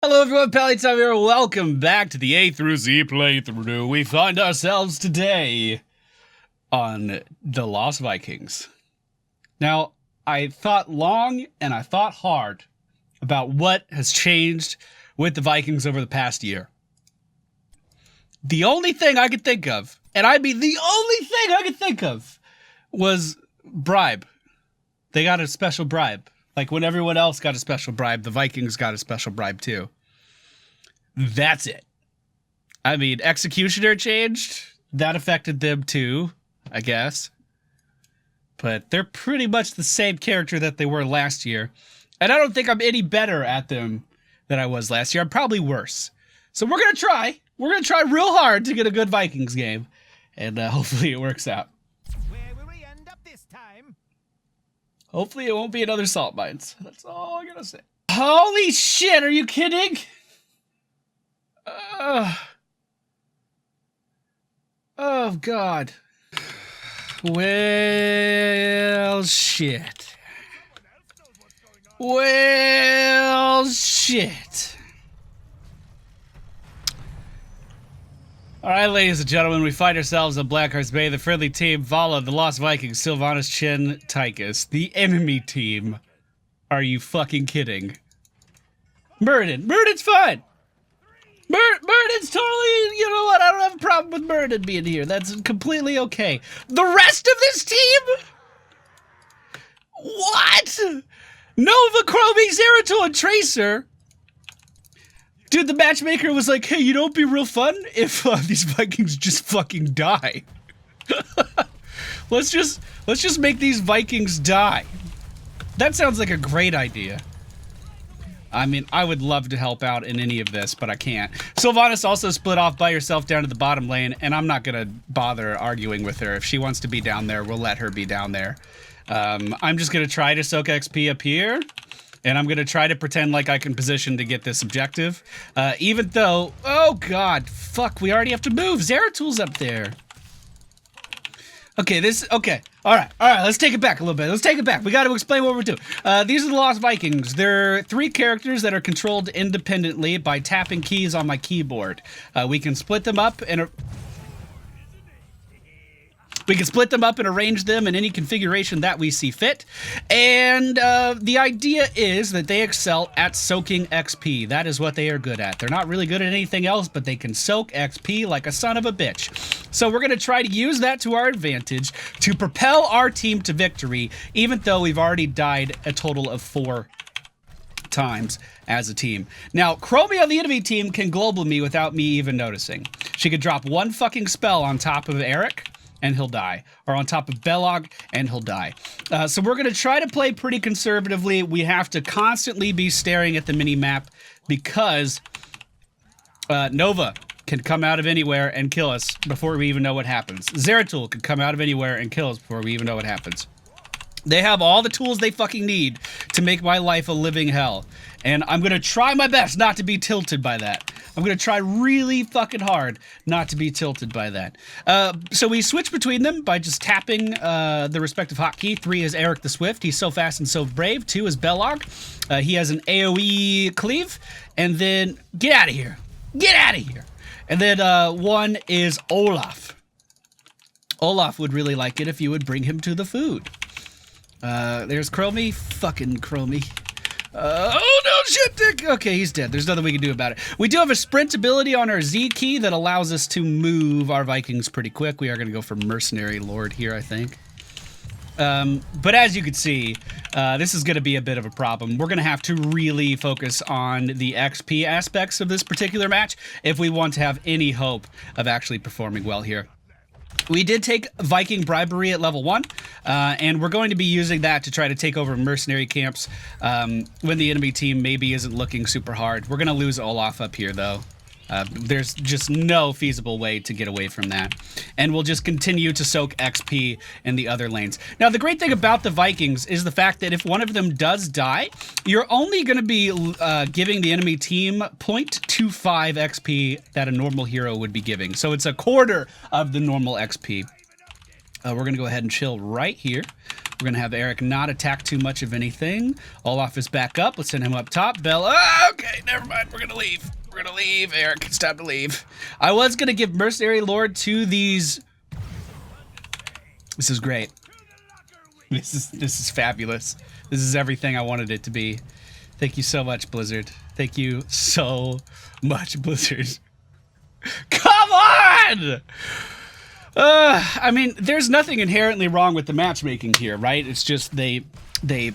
Hello everyone, Playstyle here. Welcome back to the A through Z playthrough. We find ourselves today on the Lost Vikings. Now, I thought long and I thought hard about what has changed with the Vikings over the past year. The only thing I could think of, and I mean the only thing I could think of, was bribe. They got a special bribe. Like when everyone else got a special bribe, the Vikings got a special bribe too. That's it. I mean, Executioner changed. That affected them too, I guess. But they're pretty much the same character that they were last year. And I don't think I'm any better at them than I was last year. I'm probably worse. So we're going to try. We're going to try real hard to get a good Vikings game. And hopefully it works out. Where will we end up this time? Hopefully it won't be another salt mines. That's all I'm gonna say. Holy shit, are you kidding? Oh, God. Well, shit. Well, shit. All right, ladies and gentlemen, we find ourselves on Blackheart's Bay. The friendly team, Vala, the Lost Vikings, Sylvanas, Chen, Tychus. The enemy team. Are you fucking kidding? Murden. Murden's fine. Murden's totally, you know what? I don't have a problem with Murden being here. That's completely okay. The rest of this team? What? Nova, Chromie, Zeratul, and Tracer. Dude, the matchmaker was like, hey, you know, it'd be real fun if these Vikings just fucking die. Let's just make these Vikings die. That sounds like a great idea. I mean, I would love to help out in any of this, but I can't. Sylvanas also split off by herself down to the bottom lane, and I'm not gonna bother arguing with her. If she wants to be down there, we'll let her be down there. I'm just gonna try to soak XP up here. And I'm going to try to pretend like I can position to get this objective. Even though, oh God, fuck, we already have to move. Zeratul's up there. Okay, okay. All right, let's take it back a little bit. Let's take it back. We got to explain what we're doing. These are the Lost Vikings. They're 3 characters that are controlled independently by tapping keys on my keyboard. We can split them up and arrange them in any configuration that we see fit. And the idea is that they excel at soaking XP. That is what they are good at. They're not really good at anything else, but they can soak XP like a son of a bitch. So we're going to try to use that to our advantage to propel our team to victory, even though we've already died a total of 4 times as a team. Now, Chromie on the enemy team can global me without me even noticing. She could drop one fucking spell on top of Eric, and he'll die. Or on top of Belog, and he'll die. So we're going to try to play pretty conservatively. We have to constantly be staring at the mini-map because Nova can come out of anywhere and kill us before we even know what happens. Zeratul can come out of anywhere and kill us before we even know what happens. They have all the tools they fucking need to make my life a living hell. And I'm going to try my best not to be tilted by that. I'm going to try really fucking hard not to be tilted by that. So we switch between them by just tapping the respective hotkey. 3 is Eric the Swift. He's so fast and so brave. 2 is Belog. He has an AoE cleave. And then, get out of here. Get out of here. And then 1 is Olaf. Olaf would really like it if you would bring him to the food. There's Chromie. Fucking Chromie. Oh no, shit, Dick! Okay, he's dead. There's nothing we can do about it. We do have a sprint ability on our Z key that allows us to move our Vikings pretty quick. We are going to go for Mercenary Lord here, I think. But as you can see, this is going to be a bit of a problem. We're going to have to really focus on the XP aspects of this particular match if we want to have any hope of actually performing well here. We did take Viking bribery at level 1, and we're going to be using that to try to take over mercenary camps when the enemy team maybe isn't looking super hard. We're going to lose Olaf up here, though. There's just no feasible way to get away from that. And we'll just continue to soak XP in the other lanes. Now, the great thing about the Vikings is the fact that if one of them does die, you're only going to be giving the enemy team 0.25 XP that a normal hero would be giving. So it's a quarter of the normal XP. We're going to go ahead and chill right here. We're going to have Eric not attack too much of anything. Olaf is back up. Let's send him up top. Bell. Oh, okay, never mind. We're going to leave. We're going to leave, Eric. It's time to leave. I was going to give Mercenary Lord to these. This is great. This is fabulous. This is everything I wanted it to be. Thank you so much, Blizzard. Thank you so much, Blizzard. Come on! I mean, there's nothing inherently wrong with the matchmaking here, right? It's just they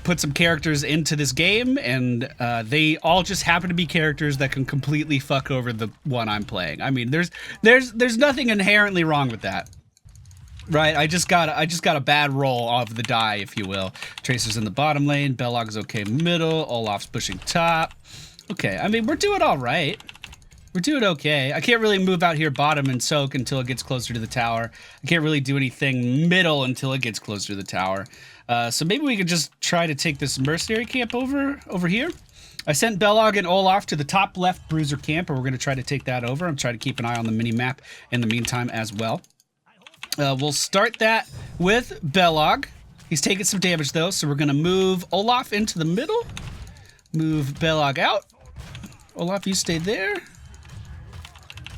put some characters into this game, and they all just happen to be characters that can completely fuck over the one I'm playing. I mean, there's nothing inherently wrong with that. Right, I just got a bad roll of the die, if you will. Tracer's in the bottom lane, Bellog's okay middle, Olaf's pushing top. Okay, I mean, we're doing all right. We're doing okay. I can't really move out here bottom and soak until it gets closer to the tower. I can't really do anything middle until it gets closer to the tower. So maybe we could just try to take this mercenary camp over here. I sent Bellog and Olaf to the top left bruiser camp, and we're going to try to take that over. I'm trying to keep an eye on the mini-map in the meantime as well. We'll start that with Bellog. He's taking some damage though, so we're gonna move Olaf into the middle. Move Bellog out. Olaf, you stay there.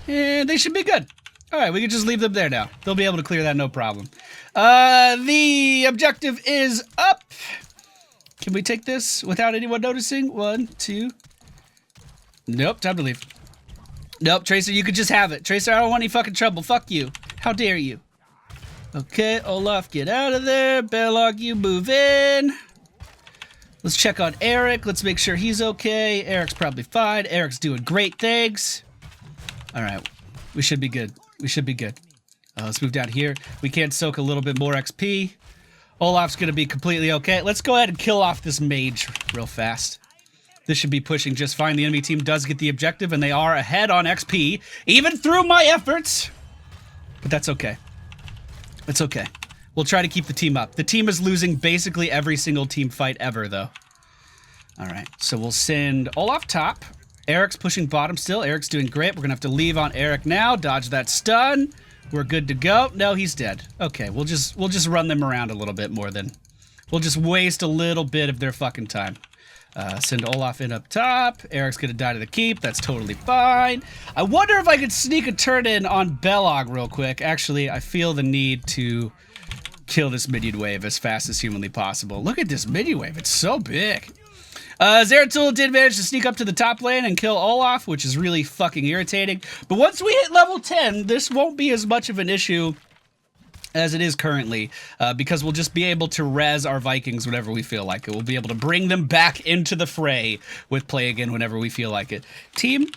And they should be good. All right, we can just leave them there now. They'll be able to clear that no problem. The objective is up. Can we take this without anyone noticing? 1, 2. Nope, time to leave. Nope, Tracer, you could just have it. Tracer, I don't want any fucking trouble. Fuck you. How dare you? Okay, Olaf, get out of there. Bellog, you move in. Let's check on Eric. Let's make sure he's okay. Eric's probably fine. Eric's doing great things. All right, we should be good. We should be good. Let's move down here. We can soak a little bit more XP. Olaf's going to be completely okay. Let's go ahead and kill off this mage real fast. This should be pushing just fine. The enemy team does get the objective, and they are ahead on XP, even through my efforts. But that's okay. It's okay. We'll try to keep the team up. The team is losing basically every single team fight ever, though. All right, so we'll send Olaf top. Eric's pushing bottom still. Eric's doing great. We're going to have to leave on Eric now. Dodge that stun. We're good to go. No, he's dead. Okay, we'll just run them around a little bit more then. We'll just waste a little bit of their fucking time. Send Olaf in up top. Eric's gonna die to the keep. That's totally fine. I wonder if I could sneak a turn in on Bellog real quick. Actually, I feel the need to kill this minion wave as fast as humanly possible. Look at this minion wave. It's so big. Zeratul did manage to sneak up to the top lane and kill Olaf, which is really fucking irritating. But once we hit level 10, this won't be as much of an issue as it is currently, because we'll just be able to res our Vikings whenever we feel like it. We'll be able to bring them back into the fray with play again whenever we feel like it. Team,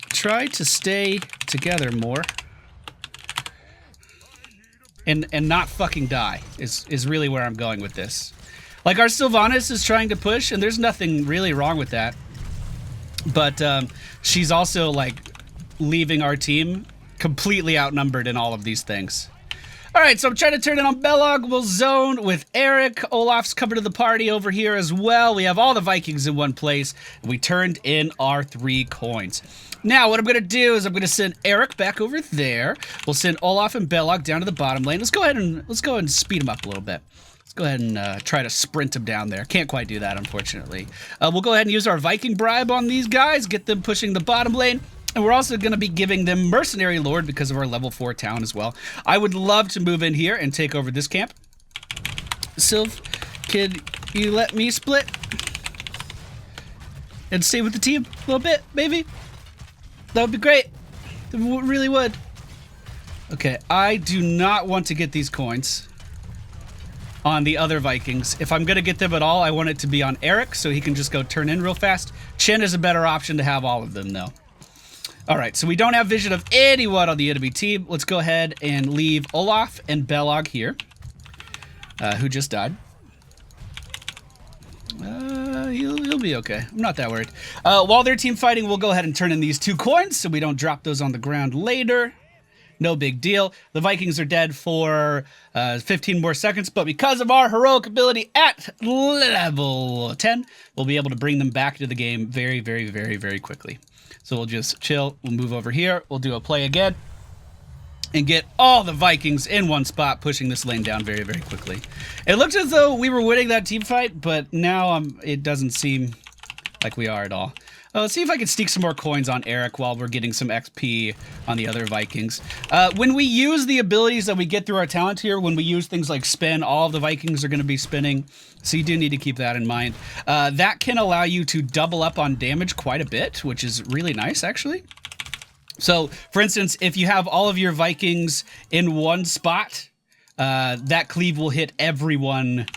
try to stay together more. And not fucking die is really where I'm going with this. Like, our Sylvanas is trying to push, and there's nothing really wrong with that. But she's also, like, leaving our team completely outnumbered in all of these things. All right, so I'm trying to turn it on Bellog. We'll zone with Eric. Olaf's coming to the party over here as well. We have all the Vikings in one place. And we turned in our 3 coins. Now, what I'm going to do is I'm going to send Eric back over there. We'll send Olaf and Bellog down to the bottom lane. Let's go ahead and speed them up a little bit. Let's go ahead and try to sprint them down there. Can't quite do that, unfortunately. We'll go ahead and use our Viking bribe on these guys, get them pushing the bottom lane. And we're also going to be giving them Mercenary Lord because of our level 4 town as well. I would love to move in here and take over this camp. Sylv, could you let me split? And stay with the team a little bit, maybe? That would be great. It really would. Okay, I do not want to get these coins on the other Vikings. If I'm going to get them at all, I want it to be on Eric so he can just go turn in real fast. Chen is a better option to have all of them, though. All right, so we don't have vision of anyone on the enemy team. Let's go ahead and leave Olaf and Bellog here, who just died. He'll be okay. I'm not that worried. While they're team fighting, we'll go ahead and turn in these 2 coins so we don't drop those on the ground later. No big deal. The Vikings are dead for 15 more seconds, but because of our heroic ability at level 10, we'll be able to bring them back to the game very, very, very, very quickly. So we'll just chill. We'll move over here. We'll do a play again. and get all the Vikings in one spot, pushing this lane down very, very quickly. It looked as though we were winning that team fight, but now it doesn't seem like we are at all. Let's see if I can sneak some more coins on Eric while we're getting some XP on the other Vikings. When we use the abilities that we get through our talent here, when we use things like spin, all of the Vikings are going to be spinning, so you do need to keep that in mind. That can allow you to double up on damage quite a bit, which is really nice, actually. So, for instance, if you have all of your Vikings in one spot, that cleave will hit everyone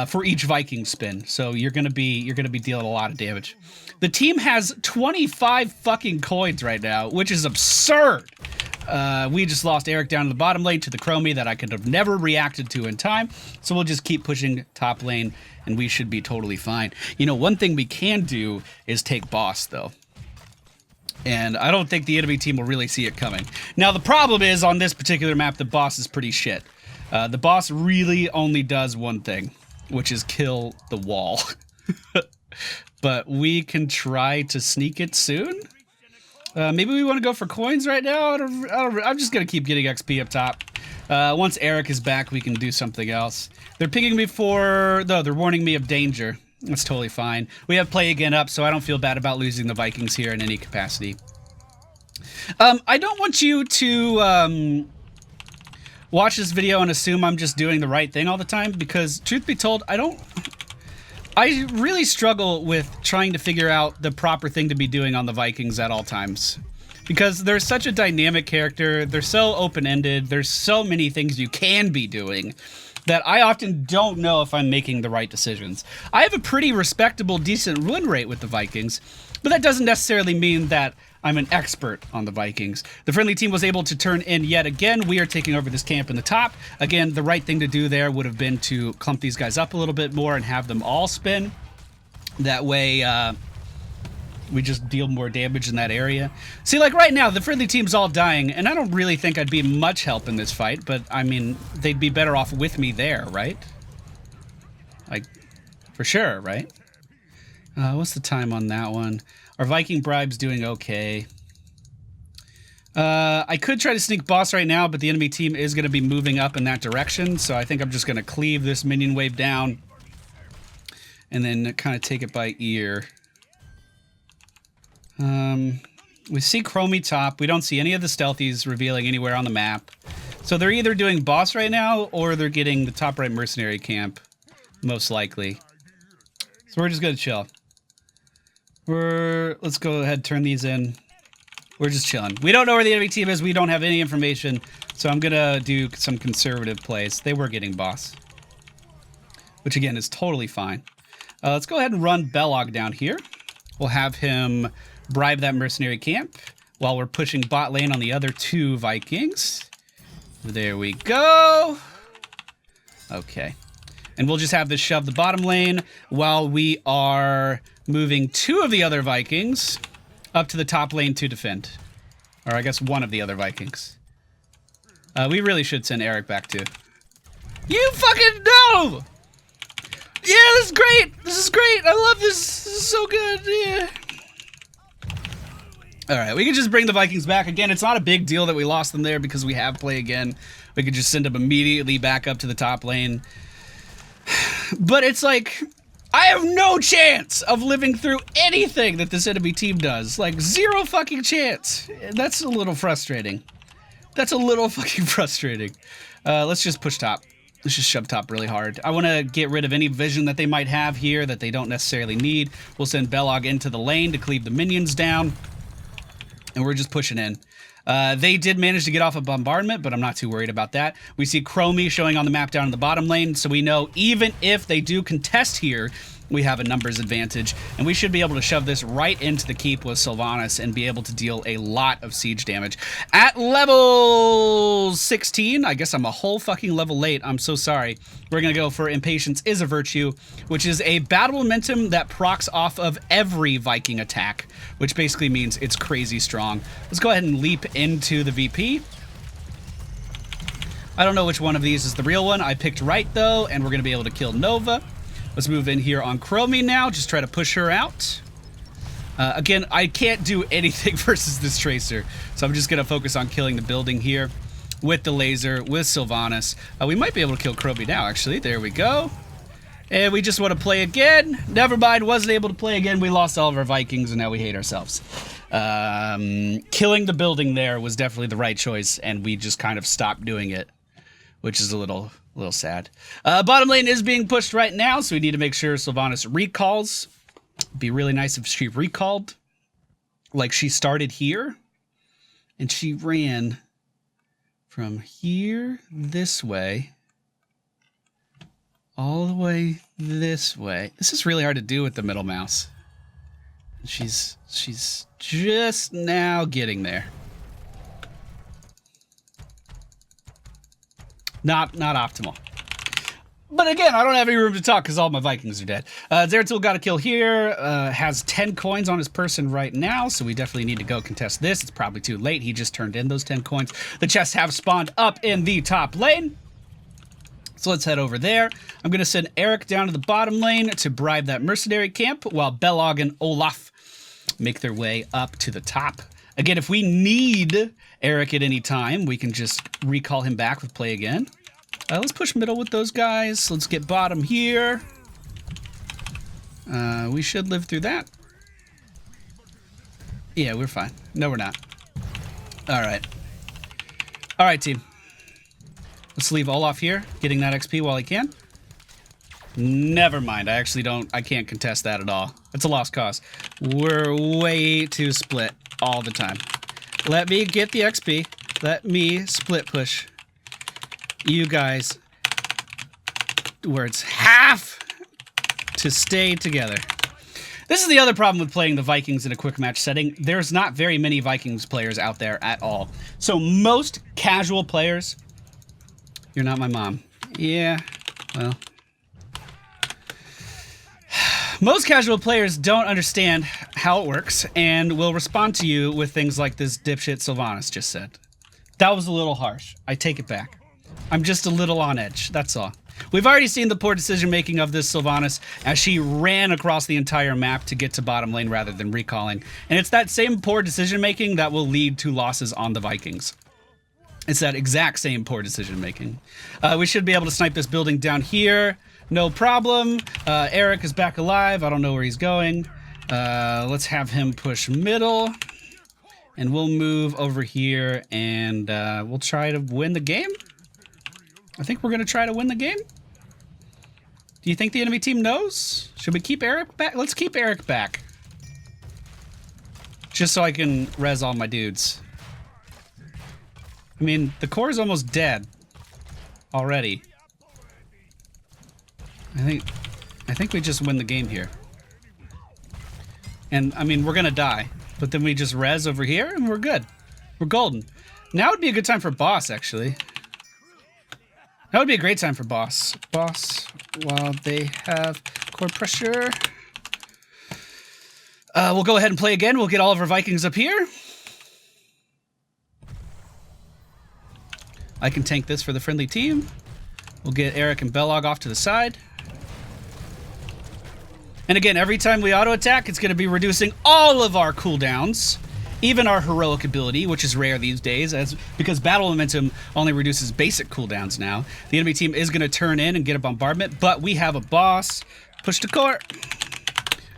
for each Viking spin. So you're gonna be dealing a lot of damage. The team has 25 fucking coins right now, which is absurd. We just lost Eric down to the bottom lane to the Chromie that I could have never reacted to in time. So we'll just keep pushing top lane, and we should be totally fine. You know, one thing we can do is take boss, though. And I don't think the enemy team will really see it coming. Now, the problem is, on this particular map, the boss is pretty shit. The boss really only does one thing, which is kill the wall. But we can try to sneak it soon. Maybe we want to go for coins right now. I'm just going to keep getting XP up top. Once Eric is back, we can do something else. They're pinging me they're warning me of danger. That's totally fine. We have play again up, so I don't feel bad about losing the Vikings here in any capacity. I don't want you to watch this video and assume I'm just doing the right thing all the time, because truth be told, I really struggle with trying to figure out the proper thing to be doing on the Vikings at all times. Because they're such a dynamic character, they're so open-ended, there's so many things you can be doing that I often don't know if I'm making the right decisions. I have a pretty respectable, decent win rate with the Vikings, but that doesn't necessarily mean that I'm an expert on the Vikings. The friendly team was able to turn in yet again. We are taking over this camp in the top. Again, the right thing to do there would have been to clump these guys up a little bit more and have them all spin. That way, we just deal more damage in that area. See, like right now, the friendly team's all dying, and I don't really think I'd be much help in this fight, but I mean, they'd be better off with me there, right? Like, for sure, right? What's the time on that one? Our Viking bribe's doing okay. I could try to sneak boss right now, but the enemy team is going to be moving up in that direction, so I think I'm just going to cleave this minion wave down and then kind of take it by ear. We see Chromie top. We don't see any of the stealthies revealing anywhere on the map. So they're either doing boss right now, or they're getting the top right mercenary camp, most likely. So we're just going to chill. Let's go ahead and turn these in. We're just chilling. We don't know where the enemy team is. We don't have any information. So I'm going to do some conservative plays. They were getting boss, which again is totally fine. Let's go ahead and run Belog down here. We'll have him bribe that mercenary camp while we're pushing bot lane on the other two Vikings. There we go. Okay. And we'll just have this shove the bottom lane while we are moving two of the other Vikings up to the top lane to defend. Or I guess one of the other Vikings. We really should send Eric back too. You fucking know! Yeah, this is great! This is great! I love this! This is so good! Yeah. Alright, we can just bring the Vikings back. Again, it's not a big deal that we lost them there because we have play again. We could just send them immediately back up to the top lane. But it's like, I have no chance of living through anything that this enemy team does. Like, zero fucking chance. That's a little frustrating. That's a little fucking frustrating. Let's just push top. Let's just shove top really hard. I want to get rid of any vision that they might have here that they don't necessarily need. We'll send Belog into the lane to cleave the minions down. And we're just pushing in. They did manage to get off a bombardment, but I'm not too worried about that. We see Chromie showing on the map down in the bottom lane, so we know even if they do contest here, we have a numbers advantage, and we should be able to shove this right into the keep with Sylvanas and be able to deal a lot of siege damage. At level 16, I guess I'm a whole fucking level late, I'm so sorry. We're gonna go for Impatience is a Virtue, which is a battle momentum that procs off of every Viking attack, which basically means it's crazy strong. Let's go ahead and leap into the VP. I don't know which one of these is the real one. I picked right though, and we're gonna be able to kill Nova. Let's move in here on Chromie now, just try to push her out. Again, I can't do anything versus this Tracer, so I'm just gonna focus on killing the building here. with the laser, with Sylvanas. We might be able to kill Kroby now, actually. There we go. And we just want to play again. Never mind, wasn't able to play again. We lost all of our Vikings, and now we hate ourselves. Killing the building there was definitely the right choice, and we just kind of stopped doing it, which is a little sad. Bottom lane is being pushed right now, so we need to make sure Sylvanas recalls. It'd be really nice if she recalled. Like she started here, and she ran from here this way all the way this way. This is really hard to do with the middle mouse. She's just now getting there. Not optimal. But again, I don't have any room to talk because all my Vikings are dead. Zeratul got a kill here. Has 10 coins on his person right now, so we definitely need to go contest this. It's probably too late. He just turned in those 10 coins. The chests have spawned up in the top lane. So let's head over there. I'm going to send Eric down to the bottom lane to bribe that mercenary camp while Belog and Olaf make their way up to the top. Again, if we need Eric at any time, we can just recall him back with play again. Let's push middle with those guys. Let's get bottom here. We should live through that. Yeah, we're fine. No, we're not. All right. All right, team. Let's leave Olaf here, getting that XP while he can. Never mind. I can't contest that at all. It's a lost cause. We're way too split all the time. Let me get the XP. Let me split push you guys where it's half to stay together. This is the other problem with playing the Vikings in a quick match setting. There's not very many Vikings players out there at all. So most casual players... You're not my mom. Yeah, well... Most casual players don't understand how it works and will respond to you with things like this dipshit Sylvanas just said. That was a little harsh. I take it back. I'm just a little on edge, that's all. We've already seen the poor decision-making of this Sylvanas as she ran across the entire map to get to bottom lane rather than recalling. And it's that same poor decision-making that will lead to losses on the Vikings. It's that exact same poor decision-making. We should be able to snipe this building down here. No problem. Eric is back alive. I don't know where he's going. Let's have him push middle. And we'll move over here and we'll try to win the game. I think we're going to try to win the game. Do you think the enemy team knows? Should we keep Eric back? Let's keep Eric back. Just so I can res all my dudes. I mean, the core is almost dead already. I think we just win the game here. And, I mean, we're gonna die. But then we just res over here, and we're good. We're golden. Now would be a good time for boss, actually. That would be a great time for boss. Boss, while they have core pressure. We'll go ahead and play again. We'll get all of our Vikings up here. I can tank this for the friendly team. We'll get Eric and Belog off to the side. And again, every time we auto-attack, it's going to be reducing all of our cooldowns, even our heroic ability, which is rare these days, because battle momentum only reduces basic cooldowns now. The enemy team is going to turn in and get a bombardment, but we have a boss. Push to core.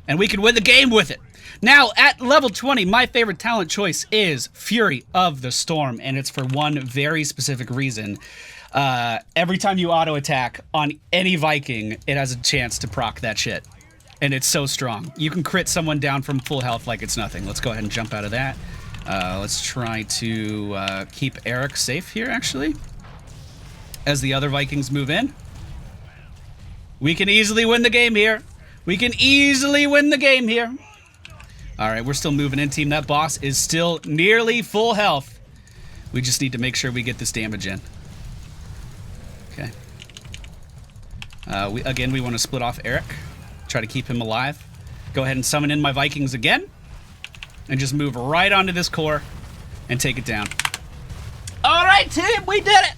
And we can win the game with it. Now, at level 20, my favorite talent choice is Fury of the Storm, and it's for one very specific reason. Every time you auto-attack on any Viking, it has a chance to proc that shit. And it's so strong. You can crit someone down from full health like it's nothing. Let's go ahead and jump out of that. Let's try to keep Eric safe here, actually, as the other Vikings move in. We can easily win the game here. We can easily win the game here. All right, we're still moving in, team. That boss is still nearly full health. We just need to make sure we get this damage in. Okay. We want to split off Eric. Try to keep him alive. Go ahead and summon in my Vikings again. And just move right onto this core and take it down. All right, team, we did it.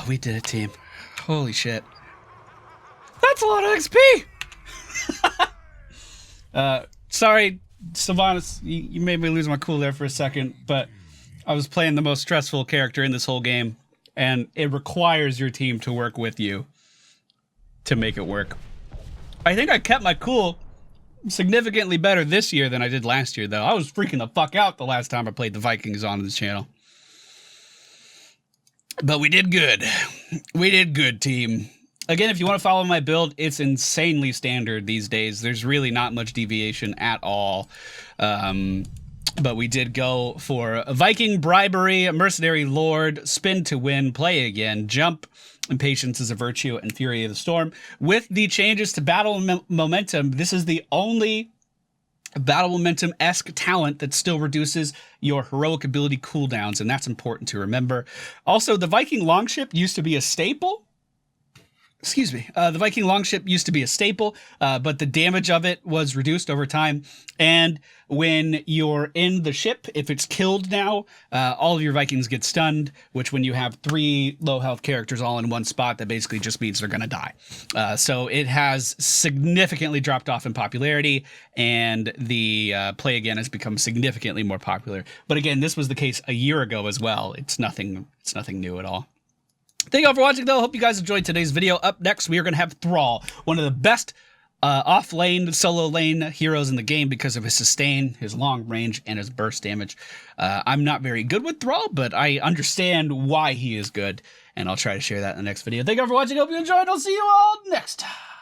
We did it, team. Holy shit. That's a lot of XP. Sorry, Sylvanas, you made me lose my cool there for a second, but I was playing the most stressful character in this whole game, and it requires your team to work with you to make it work. I think I kept my cool significantly better this year than I did last year, though. I was freaking the fuck out the last time I played the Vikings on this channel. But we did good. We did good, team. Again, if you want to follow my build, it's insanely standard these days. There's really not much deviation at all. But we did go for a Viking bribery, mercenary lord, spin to win, play again, jump, impatience is a virtue, and fury of the storm. With the changes to battle momentum, this is the only battle momentum-esque talent that still reduces your heroic ability cooldowns, and that's important to remember. Also, the Viking longship used to be a staple. Excuse me. The Viking longship used to be a staple, but the damage of it was reduced over time. And when you're in the ship, if it's killed now, all of your Vikings get stunned, which when you have 3 low health characters all in one spot, that basically just means they're going to die. So it has significantly dropped off in popularity, and the play again has become significantly more popular. But again, this was the case a year ago as well. It's nothing new at all. Thank you all for watching, though. Hope you guys enjoyed today's video. Up next, we are going to have Thrall, one of the best off-lane, solo lane heroes in the game because of his sustain, his long range, and his burst damage. I'm not very good with Thrall, but I understand why he is good, and I'll try to share that in the next video. Thank you all for watching. Hope you enjoyed. I'll see you all next time.